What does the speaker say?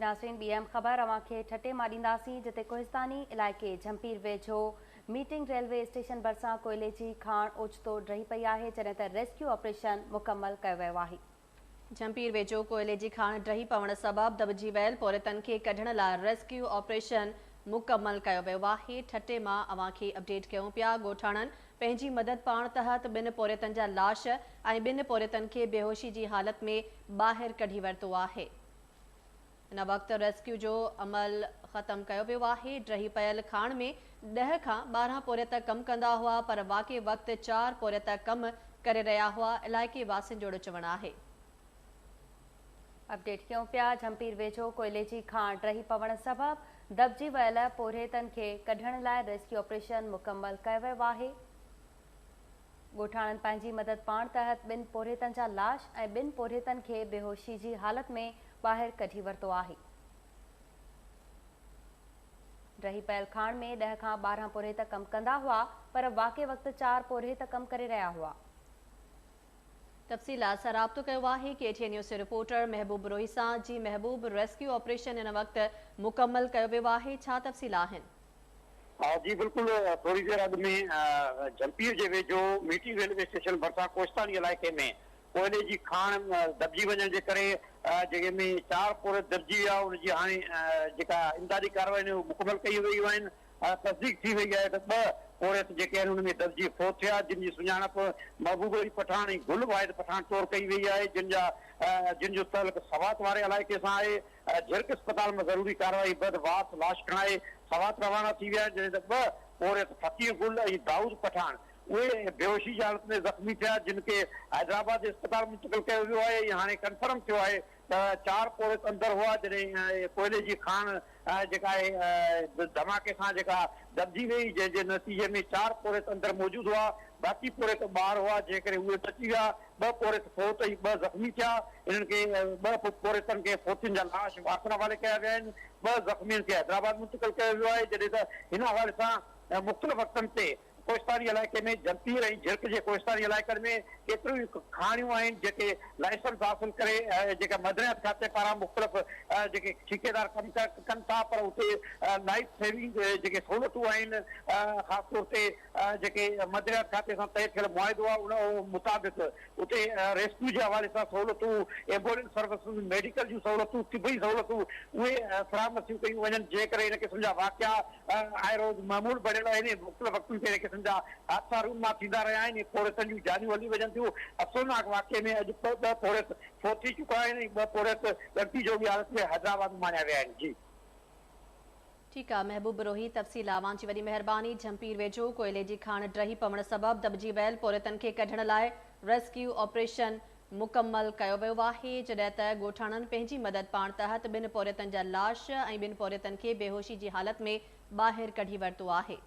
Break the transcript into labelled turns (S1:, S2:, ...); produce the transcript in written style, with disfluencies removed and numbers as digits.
S1: नाज़रीन ॿी अहम ख़बर अवांखे ठटे मां ॾींदासीं, जिते कोहिस्तानी इलाइक़े झंपीर वेझो मीटिंग रेलवे स्टेशन भरिसां कोयले जी खाण ओचितो रही पई आहे, जॾहिं त रेस्क्यू ऑपरेशन मुकमल कयो वियो आहे।
S2: झंपीर वेझो कोयले जी खाण ड्रही पवण सबबि दॿिजी वियल पोरितनि खे कढण लाइ रेस्क्यू ऑपरेशन मुकमल कयो वियो आहे। ठटे मां अवांखे अपडेट कयूं पिया। ॻोठाणनि पंहिंजी मदद पाण तहत ॿिनि पोरितनि जा लाश ऐं ॿिनि पोरितनि खे बेहोशी जी हालत में ॿाहिरि कढी वरितो आहे। इन वक़्तु रेस्क्यू जो अमल ख़त्म कयो वियो आहे। ड्रही पयल खाण में 10 खां 12 पोरित कमु कंदा हुआ, पर वाक़े वक़्तु 4 पोरित कमु करे रहिया हुआ। इलाइक़े वासियुनि जो चवणु आहे।
S1: अपडेट कयूं पिया। झंपीर वेझो कोयले जी खाण ड्रही पवण सबबि दॿिजी वियल पोरितनि खे कढण लाइ रेस्क्यू ऑपरेशन मुकमल कयो वियो आहे। ॻोठाणनि पंहिंजी मदद पाण तहत ॿिनि पोरितनि जा लाश ऐं ॿिनि पोरितनि खे बेहोशी जी हालत में ॿाहिरि कढी वरितो आहे। ड्रही पयल खाण में 10 खां 12 पोरित कमु कंदा हुआ, पर वाक़े वक़्तु 4 पोरित कमु करे रहिया हुआ।
S2: तफ़सीलात सां राब्तो कयो आहे KTN न्यूज़ रिपोर्टर महबूब रोही सां। जी महबूब, रेस्क्यू ऑपरेशन इन वक़्तु मुकमल कयो वियो आहे, छा तफ़सील आहिनि?
S3: जी बिल्कुल, थोड़ी देर अॻु में झंपीर जे वेझो मीटिंग रेलवे स्टेशन भरिसां कोहिस्तानी इलाइक़े में कोयले जी खाण दॿिजी वञण जे करे जेके में 4 पोरित दॿिजी विया, उनजी हाणे जेका इमदादी कार्रवाई मुकमल कई वयूं आहिनि। तस्दीक थी वई आहे त 2 पोरित जेके आहिनि उनमें दॿिजी फोत थिया, जिन जी सुञाणप महबूब अली पठान ऐं गुल वाहिद पठान तौरु कई वई आहे, जिन जो तल्क सवात वारे इलाइक़े सां आहे। झिरक अस्पताल में ज़रूरी कार्रवाई बद वास लाश खणाए सवात रवाना थी विया, जॾहिं त 2 पोरित फकीर गुल ऐं दाऊद पठान उहे बेहोशी जी हालत में ज़ख़्मी थिया, जिन खे हैदराबाद अस्पताल मुंतक़िल कयो वियो आहे। हाणे कंफर्म थियो आहे त 4 पोरित अंदरि हुआ, जॾहिं कोयले जी खाण जेका आहे धमाके सां जेका दॿिजी वई, जंहिंजे नतीजे में 4 पोरित अंदरि मौजूद हुआ, बाक़ी पोरित ॿाहिरि हुआ, जंहिं करे उहे बची विया। 2 पोरित फोत ऐं 2 ज़ख़्मी थिया। इन्हनि खे 2 पोरितनि खे फोतियुनि जा लाश वासन हवाले कया विया आहिनि। 2 ज़ख़्मियुनि खे हैदराबाद मुंतक़िल कयो वियो आहे, जॾहिं त हिन हवाले सां मुख़्तलिफ़ वक़्तनि ते कोहिस्तानी इलाइक़े में झंपीर ऐं झिरक जे कोहिस्तानी इलाइक़नि में केतिरियूं खाणियूं आहिनि जेके लाइसेंस हासिल करे जेका मदरियात खाते पारां मुख़्तलिफ़ जेके ठेकेदार कमु कनि था, पर उते लाइफ सेविंग जेके सहूलियतूं आहिनि, ख़ासि तौर ते जेके मदरियात खाते सां तइ थियल मुआइदो आहे उन मुताबिक़ उते रेस्क्यू जे हवाले सां सहूलियतूं, एम्बुलेंस सर्विसूं, मेडिकल जूं सहूलियतूं, तिबी सहूलियतूं उहे फ़राहम थियूं कयूं वञनि, जंहिं करे इन क़िस्म जा वाक़िया आए रोज़ मामूल बणियल आहिनि। मुख़्तलिफ़ वक़्तनि ते इन क़िस्म जा हादसा रूम मां थींदा रहिया आहिनि। पोरितनि जूं जानियूं हली वञनि थियूं। अफ़सोसनाक वाक़े में अॼु 2 पोरित फोत थी चुका आहिनि, 2 पोरित दॿिजी जो बि हालत में हैदराबाद में माणिया विया आहिनि। जी
S2: ठीकु आहे महबूब रोही, तफ़सील अवां जी वॾी महिरबानी। झंपीर वेझो कोयले जी खाण ड्रही पवण सबबि दॿिजी वियल पोरितनि खे कढण लाइ रेस्क्यू ऑपरेशन मुकमल कयो वियो आहे, जॾहिं त ॻोठाणनि पंहिंजी मदद पाण तहत 2 पोरितनि जा लाश ऐं 2 पोरितनि खे बेहोशी जी हालत में ॿाहिरि कढी वरितो आहे।